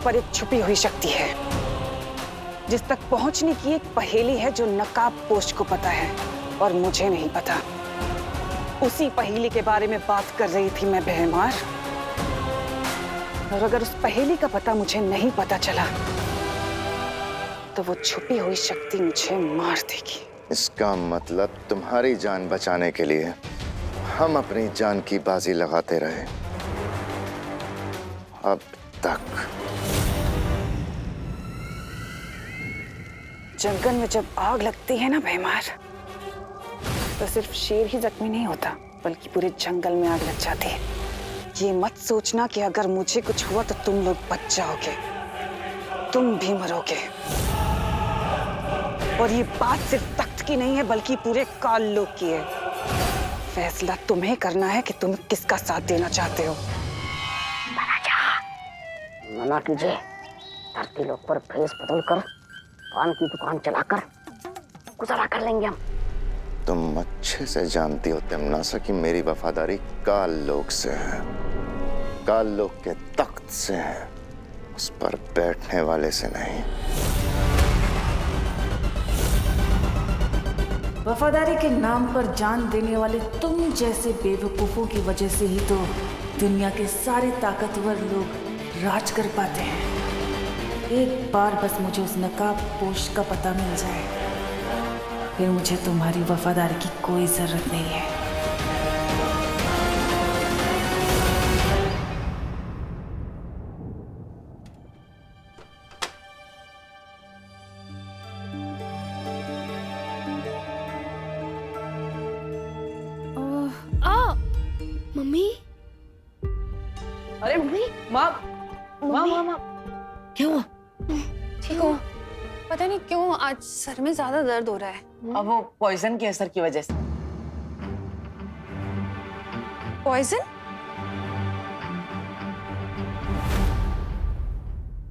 पर एक छुपी हुई शक्ति है, जिस तक पहुंचने की एक पहेली है जो नकाबपोश को पता है और मुझे नहीं पता। उसी पहेली के बारे में बात कर रही थी मैं बेहमार। और अगर उस पहेली का पता मुझे नहीं पता चला तो वो छुपी हुई शक्ति मुझे मार देगी। इसका मतलब तुम्हारी जान बचाने के लिए हम अपनी जान की बाजी लगाते रहे अब तक। जंगल में जब आग लगती है ना बेहमार, तो सिर्फ शेर ही जख्मी नहीं होता बल्कि पूरे जंगल में आग लग जाती है। ये मत सोचना कि अगर मुझे कुछ हुआ तो तुम लोग बच जाओगे, तुम भी मरोगे। और ये बात सिर्फ तख्त की नहीं है बल्कि पूरे काल लोक की है। फैसला तुम्हें करना है कि तुम किसका साथ देना चाहते हो। मना कीजिए, धरती लोक पर भेष बदलकर पान की दुकान चलाकर गुजारा कर लेंगे हम। तुम अच्छे से जानती हो तिमनासा कि मेरी वफादारी काल लोक से है, काल लोक के तख्त से है, उस पर बैठने वाले से नहीं। वफादारी के नाम पर जान देने वाले तुम जैसे बेवकूफों की वजह से ही तो दुनिया के सारे ताकतवर लोग राज कर पाते हैं। एक बार बस मुझे उस नकाबपोश का पता मिल जाए, फिर मुझे तुम्हारी वफादारी की कोई जरूरत नहीं है। मम्मी, अरे मम्मी, माँ माँ माँ माँ क्या हुआ? ठीक हो? पता नहीं क्यों आज सर में ज्यादा दर्द हो रहा है। अब वो पॉइजन के असर की वजह से। पॉइजन?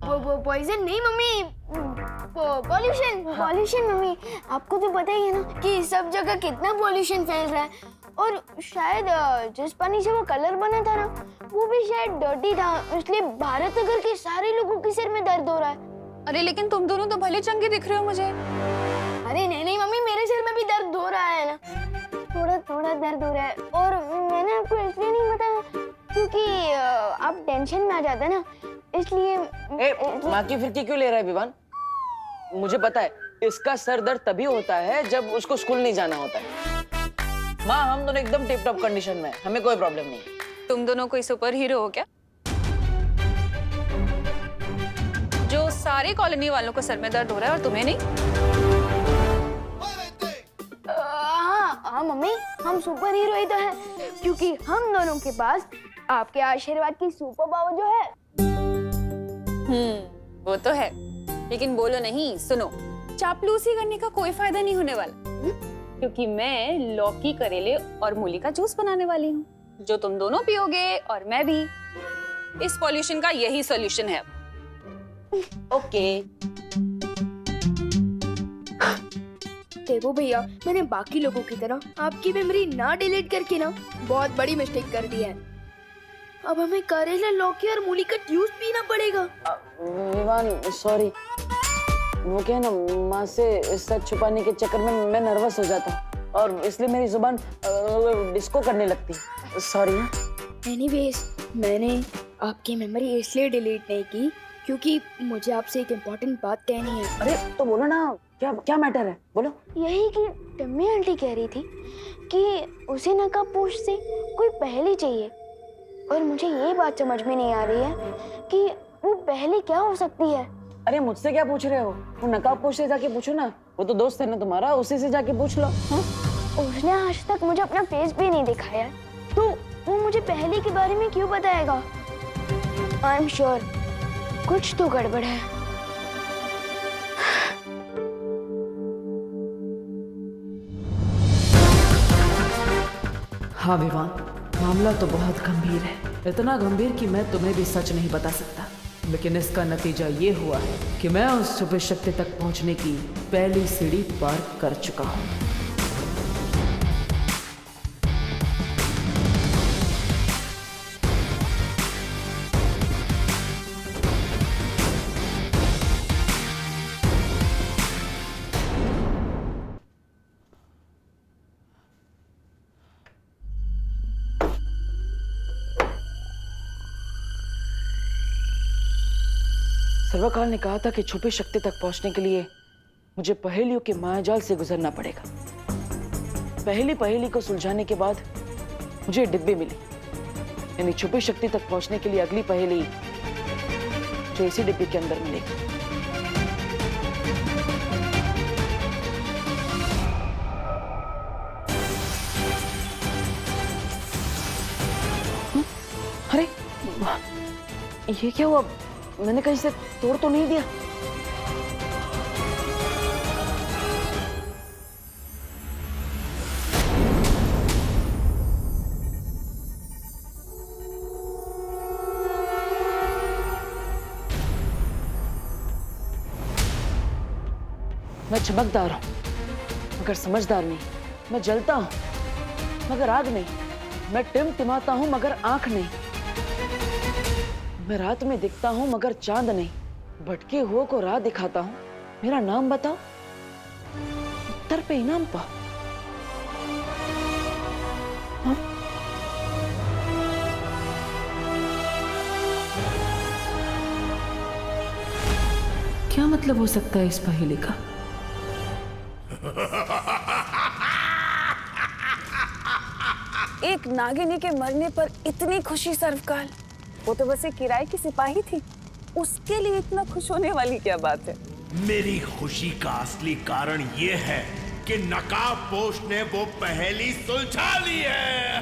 वो पॉइजन नहीं मम्मी, पॉल्यूशन। पॉल्यूशन मम्मी, आपको तो पता ही है ना कि सब जगह कितना पॉल्यूशन फैल रहा है। और शायद जिस पानी से वो कलर बना था ना, वो भी शायद डर्टी था, इसलिए भारत नगर के सारे लोगों के सिर में दर्द हो रहा है। अरे लेकिन तुम दोनों तो भले चंगे दिख रहे हो मुझे। अरे नहीं नहीं मम्मी, मेरे सिर में भी दर्द हो रहा है ना, थोड़ा थोड़ा दर्द हो रहा है। और मैंने आपको इसलिए नहीं बताया क्योंकि आप टेंशन में आ जाते ना, इसलिए। माँ की फिरकी क्यों ले रहा है विवान? मुझे पता है इसका सर दर्द तभी होता है जब उसको स्कूल नहीं जाना होता है। माँ हम दोनों एकदम टिप टॉप कंडीशन में, हमें कोई प्रॉब्लम नहीं है। तुम दोनों कोई सुपर हीरो हो क्या, जो सारे कॉलोनी वालों को सर में दर्द हो रहा है और तुम्हें नहीं? हाँ मम्मी, हम सुपर हीरो ही तो हैं, क्योंकि हम दोनों के पास आपके आशीर्वाद की सुपर पावर जो है। वो तो है, लेकिन बोलो नहीं, सुनो, चापलूसी करने का कोई फायदा नहीं होने वाला। क्योंकि मैं लौकी, करेले और मूली का जूस बनाने वाली हूँ, जो तुम दोनों पियोगे और मैं भी। इस पॉल्यूशन का यही सॉल्यूशन है। ओके। देखो भैया, मैंने बाकी लोगों की तरह आपकी मेमोरी ना डिलीट करके ना बहुत बड़ी मिस्टेक कर दी है। अब हमें करेला, लौकी और मूली का जूस पीना पड़ेगा। विवान सॉरी, वो क्या है ना, माँ से सच छुपाने के चक्कर में मैं नर्वस हो जाता और इसलिए मेरी जुबान डिस्को करने लगती। सॉरी। एनीवेज, मैंने आपकी मेमोरी इसलिए डिलीट नहीं की क्योंकि मुझे आपसे एक इम्पोर्टेंट बात कहनी है। अरे तो बोलो ना, क्या क्या मैटर है, बोलो। यही कि टम्मी आंटी कह रही थी कि उसे नकाबपोश से कोई पहेली चाहिए, और मुझे ये बात समझ में नहीं आ रही है कि वो पहेली क्या हो सकती है। अरे मुझसे क्या पूछ रहे हो? वो नकाबपोश से जाके पूछो ना, वो तो दोस्त है ना तुम्हारा, उसी से जाके पूछ लो। उसने आज तक मुझे अपना फेस भी नहीं दिखाया, तो वो मुझे पहेली के बारे में क्यों बताएगा? आई एम श्योर कुछ तो गड़बड़ है। हाँ विवान, मामला तो बहुत गंभीर है, इतना गंभीर कि मैं तुम्हें भी सच नहीं बता सकता, लेकिन इसका नतीजा ये हुआ है कि मैं उस छुपी शक्ति तक पहुंचने की पहली सीढ़ी पार कर चुका हूँ। सर्वकाल ने कहा था कि छुपी शक्ति तक पहुंचने के लिए मुझे पहेलियों के मायाजाल से गुजरना पड़ेगा। पहली पहेली को सुलझाने के बाद मुझे डिब्बी मिली, यानी छुपी शक्ति तक पहुंचने के लिए अगली पहेली जो इसी डिब्बी के अंदर मिलेगी। अरे ये क्या हुआ? मैंने कहीं से तोड़ तो नहीं दिया? मैं चमकदार हूं मगर समझदार नहीं। मैं जलता हूं मगर आग नहीं। मैं टिमटिमाता हूं मगर आंख नहीं। मैं रात में दिखता हूं मगर चांद नहीं। भटके हुओं को राह दिखाता हूं। मेरा नाम बताओ, उत्तर पे इनाम पाओ। हाँ? क्या मतलब हो सकता है इस पहेली का? एक नागिनी के मरने पर इतनी खुशी सर्वकाल, वो तो बस एक किराए की सिपाही थी, उसके लिए इतना खुश होने वाली क्या बात है? मेरी खुशी का असली कारण ये है कि नकाबपोश ने वो पहेली सुलझा ली है।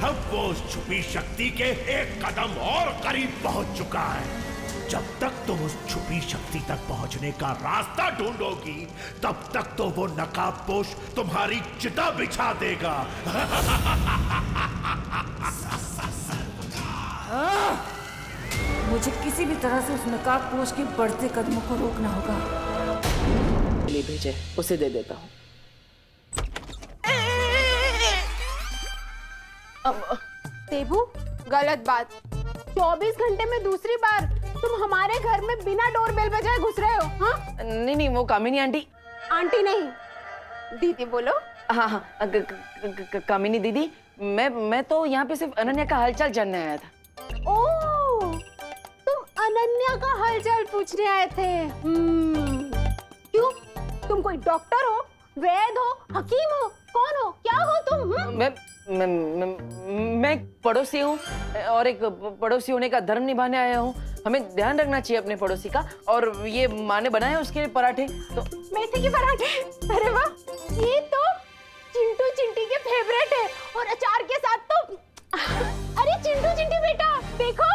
अब वो उस छुपी शक्ति के एक कदम और करीब पहुंच चुका है। जब तक तुम उस छुपी शक्ति तक पहुंचने का रास्ता ढूंढोगी, तब तक तो वो नकाबपोश तुम्हारी चिता बिछा देगा। मुझे किसी भी तरह से उस नकाबपोश के बढ़ते कदमों को रोकना होगा। ले भेजे, उसे दे देता हूँ। देबू, गलत बात। 24 घंटे में दूसरी बार तुम हमारे घर में बिना डोरबेल बजाए घुस रहे हो। हाँ? नहीं, वो कामिनी आंटी। आंटी नहीं, दीदी बोलो। हाँ हाँ, कामिनी दीदी, मैं तो यहाँ पे सिर्फ अनन्या का हालचाल जानने आया था। ओह, तुम अनन्या का हालचाल पूछने आए थे। क्यों? तुम कोई डॉक्टर हो, वैद हो, हकीम हो, कौन हो, क्या हो तुम? मैं एक पड़ोसी हूँ और एक पड़ोसी होने का धर्म निभाने आया हूँ। हमें ध्यान रखना चाहिए अपने पड़ोसी का। और ये माँ ने बनाए उसके पराठे तो। मेथी के पराठे? अरे वाह, ये तो चिंटू चिंटी के फेवरेट है। और अचार के साथ तो अरे चिंटू चिंटी बेटा, देखो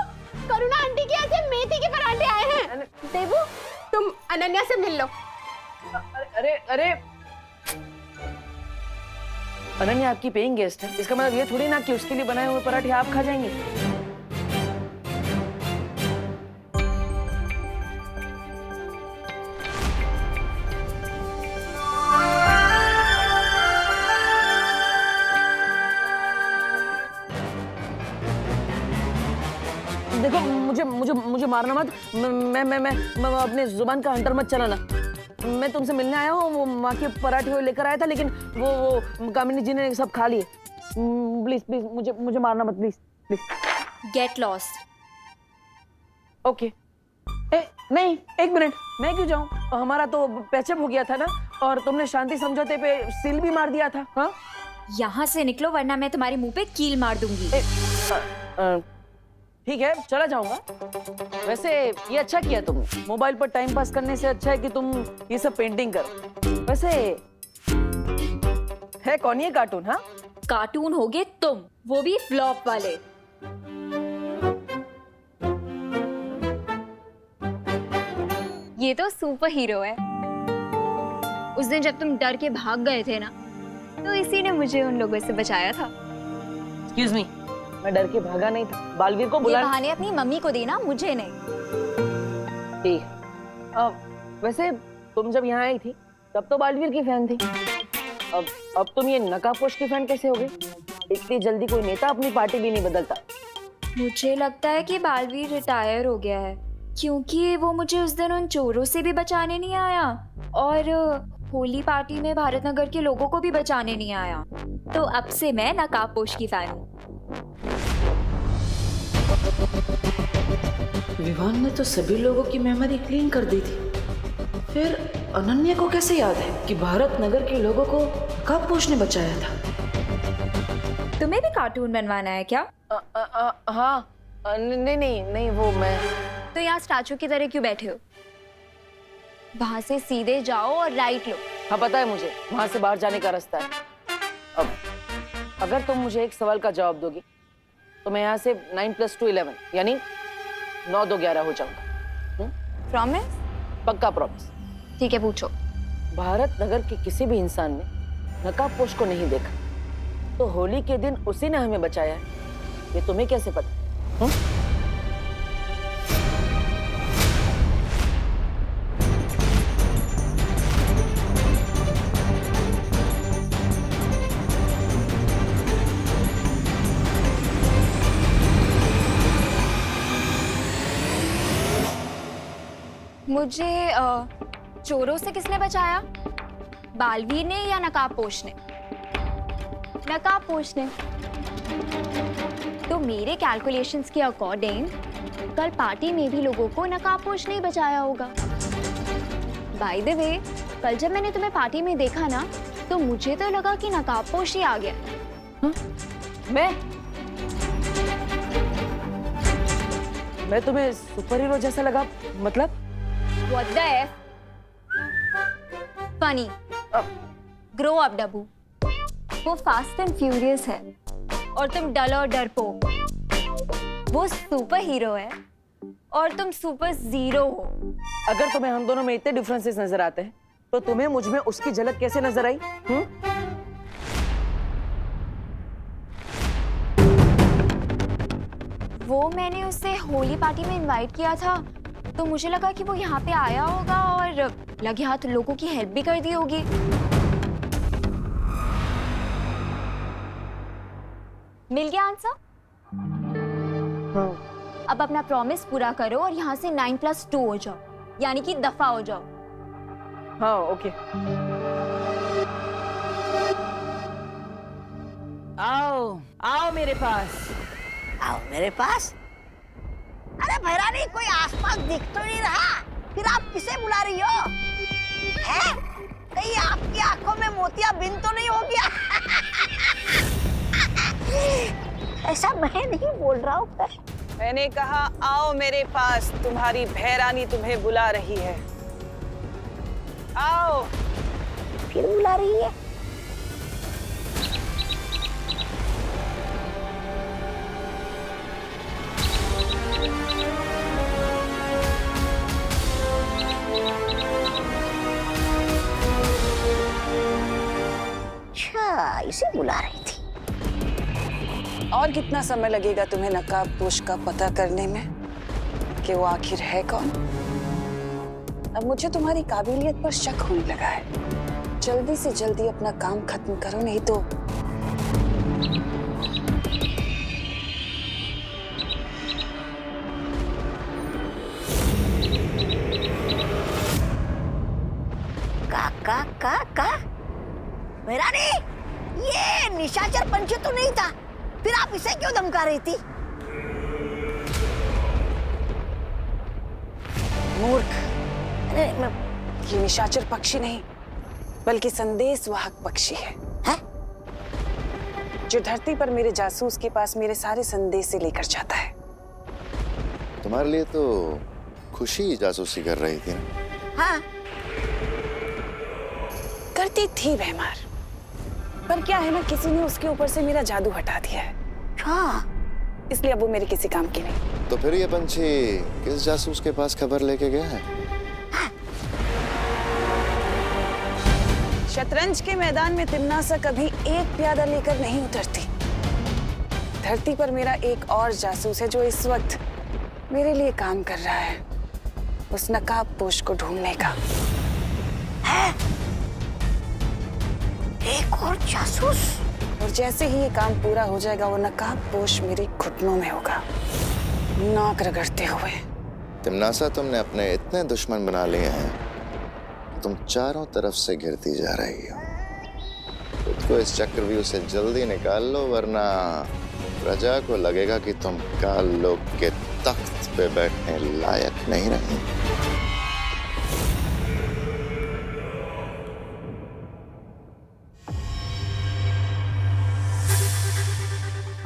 करुणा आंटी के यहाँ से मेथी के पराठे आए हैं। देबू, तुम अनन्या से मिल लो। अरे अनन्या आपकी पेइंग गेस्ट है, इसका मतलब ये थोड़ी ना कि उसके लिए बनाए हुए पराठे आप खा जाएंगे। देखो, मुझे मारना मत। मैं अपने जुबान का हंटर मत चलाना। मैं तुमसे मिलने आया हूँ, वो माँ के पराठे लेकर आया था, लेकिन वो कामिनी जी ने सब खा लिए। प्लीज मुझे मारना मत, प्लीज। Get lost. ओके। नहीं, एक मिनट, मैं क्यों जाऊँ? हमारा तो पैचअप हो गया था ना, और तुमने शांति समझौते पे सील भी मार दिया था। हाँ, यहाँ से निकलो वरना मैं तुम्हारे मुंह पे कील मार दूंगी। ठीक है, चला जाऊंगा। वैसे ये अच्छा किया तुमने। मोबाइल पर टाइम पास करने से अच्छा है कि तुम ये सब पेंटिंग करो। वैसे है कौन ये कार्टून? हाँ, कार्टून होगे तुम, वो भी फ्लॉप वाले। ये तो सुपर हीरो है। उस दिन जब तुम डर के भाग गए थे ना, तो इसी ने मुझे उन लोगों से बचाया था। एक्सक्यूज मी, मैं डर के भागा नहीं था। बालवीर को बुला। ये बहाने अपनी मम्मी को देना, मुझे नहीं। ठीक। वैसे तुम जब यहाँ आई थी तब तो बालवीर की फैन थी। अब तुम ये नकाबपोश की फैन कैसे हो गई? इतनी जल्दी कोई नेता अपनी पार्टी भी नहीं बदलता। मुझे लगता है कि बालवीर रिटायर हो गया है, क्योंकि वो मुझे उस दिन उन चोरों से भी बचाने नहीं आया और होली पार्टी में भारत नगर के लोगों को भी बचाने नहीं आया। तो अब से मैं नकाबपोश की फैन हूँ। विवान ने तो सभी लोगों की मेमोरी क्लीन कर दी थी, फिर अनन्या को कैसे याद है कि भारत नगर के लोगों को नकाबपोश ने बचाया था? तुम्हें भी कार्टून बनवाना है क्या? हाँ, नहीं वो मैं। तो यहाँ स्टैचू की तरह क्यों बैठे हो? वहां से सीधे जाओ और राइट लो। हाँ पता है मुझे, वहां से बाहर जाने का रास्ता है। अब अगर तुम मुझे एक सवाल का जवाब दोगी तो मैं यहाँ से 9 + 2 11 यानी 9 2 11 हो जाऊंगा। प्रॉमिस? पक्का प्रॉमिस। ठीक है, पूछो। भारत नगर के किसी भी इंसान ने नकाबपोश को नहीं देखा, तो होली के दिन उसी ने हमें बचाया है, ये तुम्हें कैसे पता? मुझे चोरों से किसने बचाया? बालवीर ने या नकाबपोश ने? नकाबपोश ने। तो मेरे कैलकुलेशंस के अकॉर्डिंग कल पार्टी में भी लोगों को नकाबपोश ने बचाया होगा। बाय द वे, कल जब मैंने तुम्हें पार्टी में देखा ना, तो मुझे तो लगा कि नकाबपोश ही आ गया। मैं तुम्हें सुपर हीरो जैसा लगा? मतलब What the F? Funny. Grow up, डब्बू। वो फास्ट एंड फ्यूरियस है और तुम डल और डरपोक। वो सुपर हीरो है और तुम सुपर जीरो हो। अगर तुम्हें हम दोनों में इतने डिफरेंसेस नजर आते हैं, तो तुम्हें मुझ में उसकी झलक कैसे नजर आई? वो मैंने उसे होली पार्टी में इनवाइट किया था, तो मुझे लगा कि वो यहाँ पे आया होगा और लगे हाथ लोगों की हेल्प भी कर दी होगी। मिल गया आंसर? अब अपना प्रॉमिस पूरा करो और यहाँ से 9 + 2 हो जाओ, यानी कि दफा हो जाओ। हाँ, ओके। आओ मेरे पास। आओ मेरे पास? अरे भैरानी, कोई आसपास दिख तो नहीं रहा, फिर आप किसे बुला रही हो? हैं? कहीं आपकी आंखों में मोतियाबिंद तो नहीं हो गया? ऐसा मैं नहीं बोल रहा हूँ। मैंने कहा आओ मेरे पास, तुम्हारी भैरानी तुम्हें बुला रही है। आओ। फिर बुला रही है? अच्छा, इसे बुला रही थी। और कितना समय लगेगा तुम्हें नकाबपोश का पता करने में कि वो आखिर है कौन? अब मुझे तुम्हारी काबिलियत पर शक होने लगा है। जल्दी से जल्दी अपना काम खत्म करो, नहीं तो का भैरानी, ये निशाचर पंच तो नहीं था, फिर आप इसे क्यों धमका रही थी? मूर्ख, ये निशाचर पक्षी नहीं बल्कि संदेशवाहक पक्षी है, जो धरती पर मेरे जासूस के पास मेरे सारे संदेश से लेकर जाता है। तुम्हारे लिए तो खुशी जासूसी कर रही थी ना? हाँ, करती थी भैमार, पर क्या है ना, किसी ने उसके ऊपर से मेरा जादू हटा दिया है। हाँ, इसलिए अब वो मेरे किसी काम की नहीं। तो फिर ये पंछी किस जासूस के पास खबर लेके गया है? शतरंज के मैदान में तिम्नासा कभी एक प्यादा लेकर नहीं उतरती। धरती पर मेरा एक और जासूस है जो इस वक्त मेरे लिए काम कर रहा है, उस नकाबपोश को ढूंढने का। एक और जासूस? और जैसे ही ये काम पूरा हो जाएगा, वो नकाबपोश मेरे घुटनों में होगा, नाक रगड़ते हुए। तिम्नासा, तुमने अपने इतने दुश्मन बना लिए हैं, तुम चारों तरफ से घिरती जा रही हो। खुद को इस चक्रव्यूह से जल्दी निकाल लो, वरना प्रजा को लगेगा कि तुम काल लोक के तख्त पे बैठने लायक नहीं रही।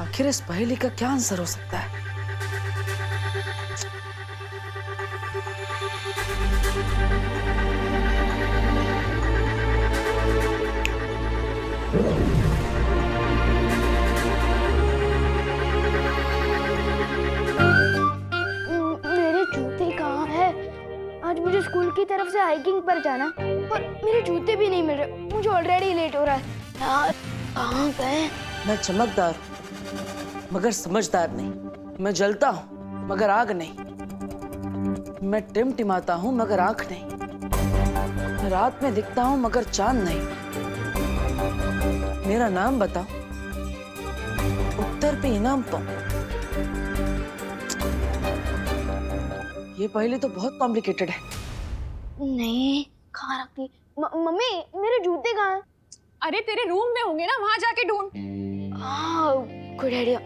आखिर इस पहेली का क्या आंसर हो सकता है? मेरे जूते कहाँ है? आज मुझे स्कूल की तरफ से हाइकिंग पर जाना और मेरे जूते भी नहीं मिल रहे। मुझे ऑलरेडी लेट हो रहा है यार। कहाँ गए? मैं चमकदार हूँ मगर समझदार नहीं। मैं जलता हूँ मगर आग नहीं। मैं टिमटिमाता हूँ मगर आंख नहीं। मैं रात में दिखता हूँ मगर चांद नहीं। मेरा नाम बताओ, उत्तर पे इनाम पाऊं। ये पहेली तो बहुत कॉम्प्लिकेटेड है। नहीं, कहाँ रखी? मम्मी, मेरे जूते कहाँ हैं? अरे तेरे रूम में होंगे ना, वहां जाके ढूंढ। Good idea.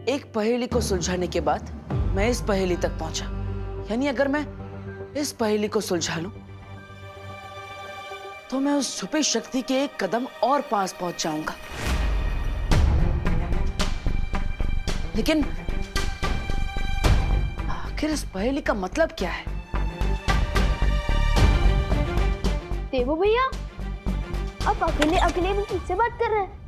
एक पहेली को सुलझाने के बाद मैं इस पहेली तक पहुंचा। यानी अगर मैं इस पहेली को सुलझा लूं तो मैं उस छुपी शक्ति के एक कदम और पास पहुंच जाऊंगा। लेकिन आखिर इस पहेली का मतलब क्या है? देवो भैया, आप अकेले अकेले भी किससे बात कर रहे हैं?